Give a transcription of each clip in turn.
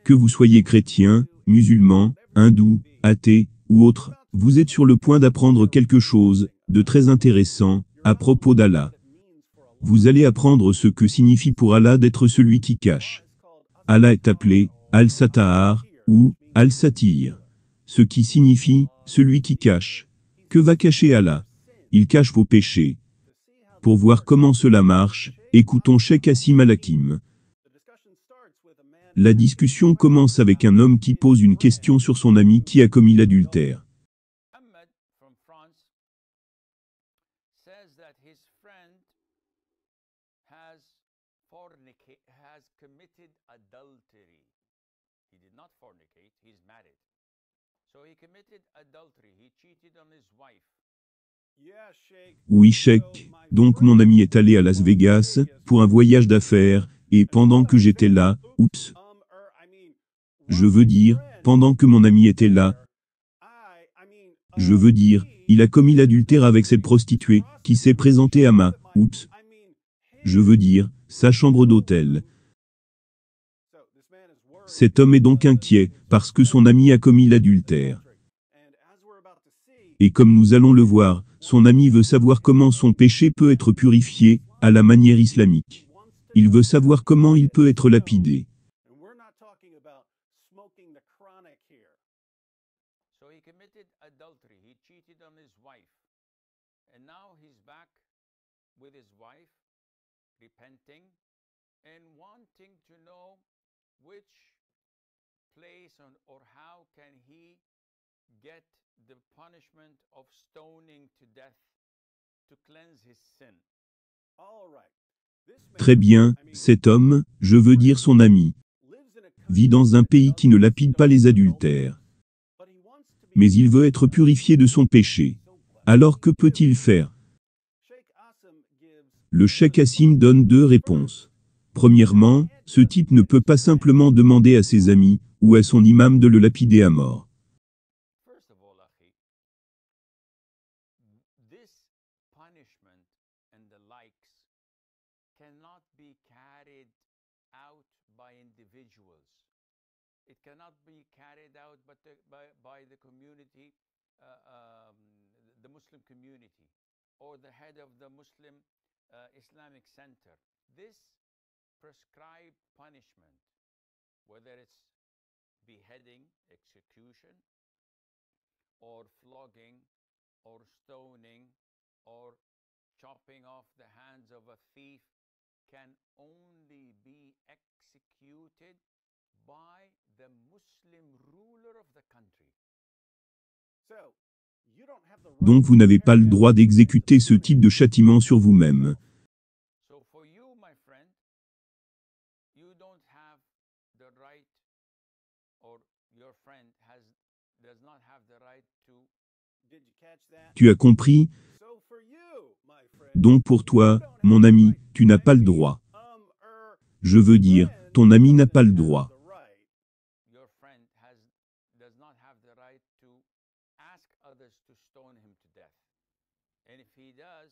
Que vous soyez chrétien, musulman, hindou, athée, ou autre, vous êtes sur le point d'apprendre quelque chose de très intéressant à propos d'Allah. Vous allez apprendre ce que signifie pour Allah d'être celui qui cache. Allah est appelé Al-Sattar ou Al-Satir, ce qui signifie celui qui cache. Que va cacher Allah? Il cache vos péchés. Pour voir comment cela marche, écoutons Cheikh Hassim Al-Hakim. La discussion commence avec un homme qui pose une question sur son ami qui a commis l'adultère. Ahmed from France says that his friend has committed adultery. He did not fornicate, he's married. So he committed adultery, he cheated on his wife. Oui, Cheikh. Donc mon ami est allé à Las Vegas pour un voyage d'affaires, et pendant que j'étais là, oups. Je veux dire, pendant que mon ami était là, je veux dire, il a commis l'adultère avec cette prostituée qui s'est présentée à ma, oups. Je veux dire, sa chambre d'hôtel. Cet homme est donc inquiet parce que son ami a commis l'adultère. Et comme nous allons le voir, son ami veut savoir comment son péché peut être purifié à la manière islamique. Il veut savoir comment il peut être lapidé. So he committed adultery, he cheated on his wife. And now he's back with his wife, repenting and wanting to know which place or how can he get the punishment of stoning to death to cleanse his sin. Très bien, cet homme, je veux dire son ami, vit dans un pays qui ne lapide pas les adultères. Mais il veut être purifié de son péché. Alors que peut-il faire? Le Cheikh Hassim donne deux réponses. Premièrement, ce type ne peut pas simplement demander à ses amis ou à son imam de le lapider à mort. First of all, Akhi, this punishment and the likes cannot be carried out by individuals. It cannot be carried out by the community, the Muslim community, or the head of the Muslim Islamic Center. This prescribed punishment, whether it's beheading, execution, or flogging, or stoning, or chopping off the hands of a thief, can only be executed by the Muslim ruler of the country. Donc vous n'avez pas le droit d'exécuter ce type de châtiment sur vous-même. So for you, my friend, you don't have the right, or your friend does not have the right to. Did you catch that? Tu as compris? Donc pour toi, mon ami, tu n'as pas le droit. Je veux dire, ton ami n'a pas le droit. Your friend does not have the right to ask others to stone him to death. And if he does,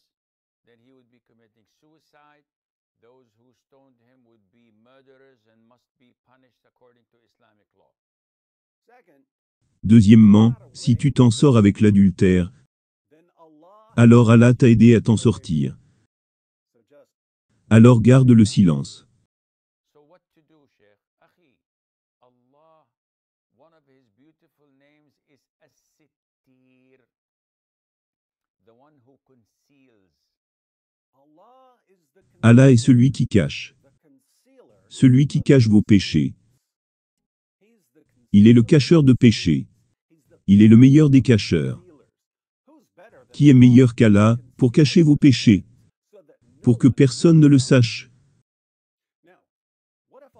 then he would be committing suicide. Those who stoned him would be murderers and must be punished according to Islamic law. Deuxièmement, si tu t'en sors avec l'adultère, alors Allah t'a aidé à t'en sortir. Alors garde le silence. So what to do, Sheikh? Akhi, Allah, one of his beautiful names is As-Sittir, the one who conceals. Allah est celui qui cache. Celui qui cache vos péchés. Il est le cacheur de péchés. Il est le meilleur des cacheurs. Qui est meilleur qu'Allah pour cacher vos péchés? Pour que personne ne le sache.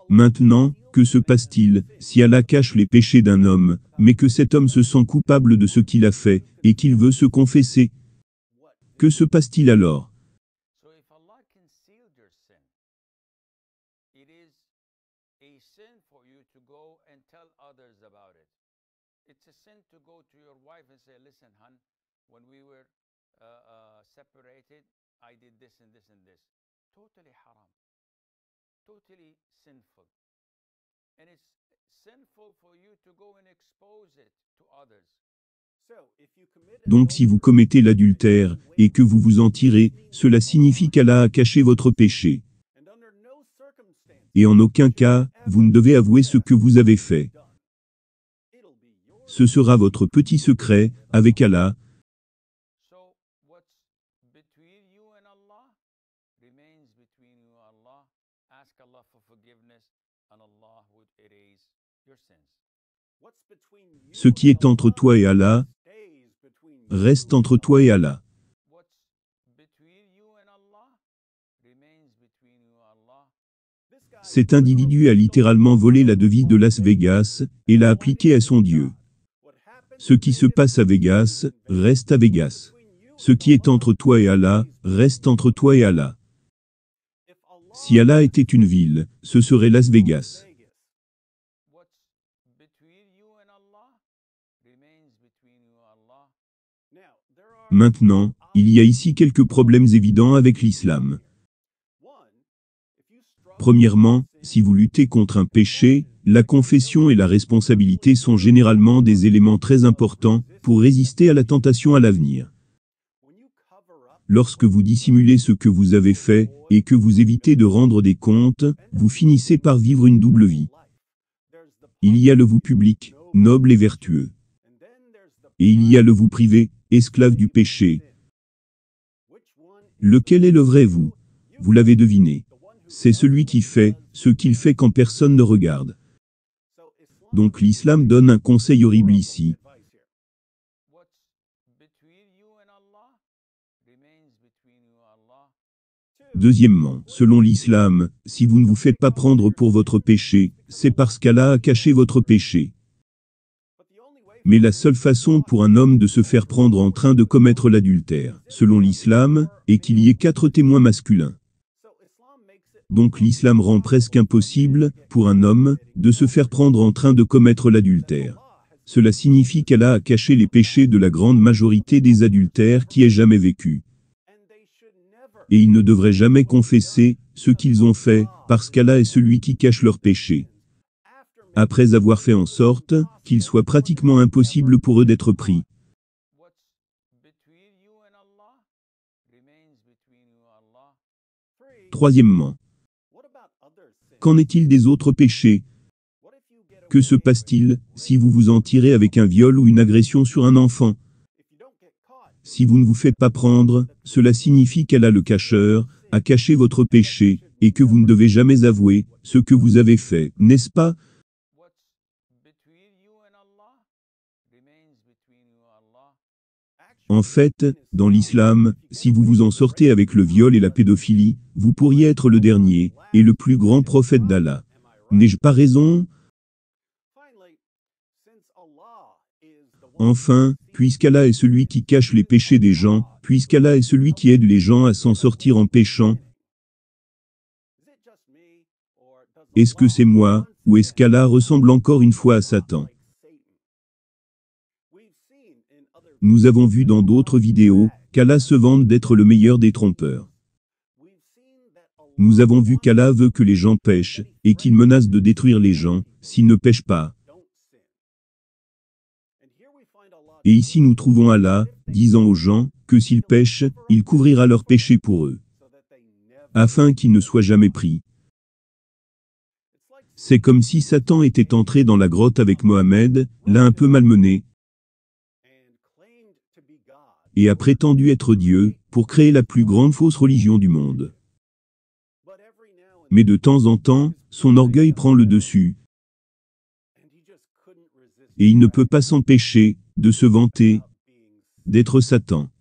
Maintenant, que se passe-t-il si Allah cache les péchés d'un homme, mais que cet homme se sent coupable de ce qu'il a fait, et qu'il veut se confesser? Que se passe-t-il alors? So if Allah concealed your sin, it is a sin for you to go and tell others about it. It's a sin to go to your wife and say, listen, hon, when we were separated, I did this and this and this. Totally haram. Totally sinful. and it's sinful for you to go and expose it to others. Donc si vous commettez l'adultère, et que vous vous en tirez, cela signifie qu'Allah a caché votre péché. Et en aucun cas, vous ne devez avouer ce que vous avez fait. Ce sera votre petit secret, avec Allah. So what's between you and Allah remains between you and Allah. Ask Allah for forgiveness, and Allah would erase your sins. Ce qui est entre toi et Allah, reste entre toi et Allah. What's between you and Allah remains between you and Allah. Cet individu a littéralement volé la devise de Las Vegas, et l'a appliquée à son Dieu. Ce qui se passe à Vegas, reste à Vegas. Ce qui est entre toi et Allah, reste entre toi et Allah. Si Allah était une ville, ce serait Las Vegas. What's between you and Allah remains between you and Allah. Maintenant, il y a ici quelques problèmes évidents avec l'islam. Premièrement, si vous luttez contre un péché, la confession et la responsabilité sont généralement des éléments très importants pour résister à la tentation à l'avenir. Lorsque vous dissimulez ce que vous avez fait et que vous évitez de rendre des comptes, vous finissez par vivre une double vie. Il y a le vous public, noble et vertueux. Et il y a le vous privé, esclave du péché. Lequel est le vrai vous? Vous l'avez deviné. C'est celui qui fait ce qu'il fait quand personne ne regarde. Donc l'islam donne un conseil horrible ici. What's between you and Allah remains between you and Allah. Deuxièmement, selon l'islam, si vous ne vous faites pas prendre pour votre péché, c'est parce qu'Allah a caché votre péché. Mais la seule façon pour un homme de se faire prendre en train de commettre l'adultère, selon l'islam, est qu'il y ait 4 témoins masculins. Donc l'islam rend presque impossible, pour un homme, de se faire prendre en train de commettre l'adultère. Cela signifie qu'Allah a caché les péchés de la grande majorité des adultères qui aient jamais vécu. Et ils ne devraient jamais confesser ce qu'ils ont fait, parce qu'Allah est celui qui cache leurs péchés. Après avoir fait en sorte qu'il soit pratiquement impossible pour eux d'être pris. What's between you and Allah remains between you and Allah. Troisièmement, qu'en est-il des autres péchés? Que se passe-t-il si vous vous en tirez avec un viol ou une agression sur un enfant? Si vous ne vous faites pas prendre, cela signifie qu'Allah le cacheur a caché votre péché, et que vous ne devez jamais avouer ce que vous avez fait, n'est-ce pas? What's between you and Allah remains between you and Allah. En fait, dans l'islam, si vous vous en sortez avec le viol et la pédophilie, vous pourriez être le dernier, et le plus grand prophète d'Allah. N'ai-je pas raison? Enfin, puisqu'Allah est celui qui cache les péchés des gens, puisqu'Allah est celui qui aide les gens à s'en sortir en péchant, est-ce que c'est moi, ou est-ce qu'Allah ressemble encore une fois à Satan? Nous avons vu dans d'autres vidéos qu'Allah se vante d'être le meilleur des trompeurs. Nous avons vu qu'Allah veut que les gens pêchent, et qu'il menace de détruire les gens s'ils ne pêchent pas. Et ici nous trouvons Allah disant aux gens que s'ils pêchent, il couvrira leurs péchés pour eux, afin qu'ils ne soient jamais pris. C'est comme si Satan était entré dans la grotte avec Mohammed, l'a un peu malmené, et a prétendu être Dieu, pour créer la plus grande fausse religion du monde. Mais de temps en temps, son orgueil prend le dessus, et il ne peut pas s'empêcher de se vanter d'être Satan.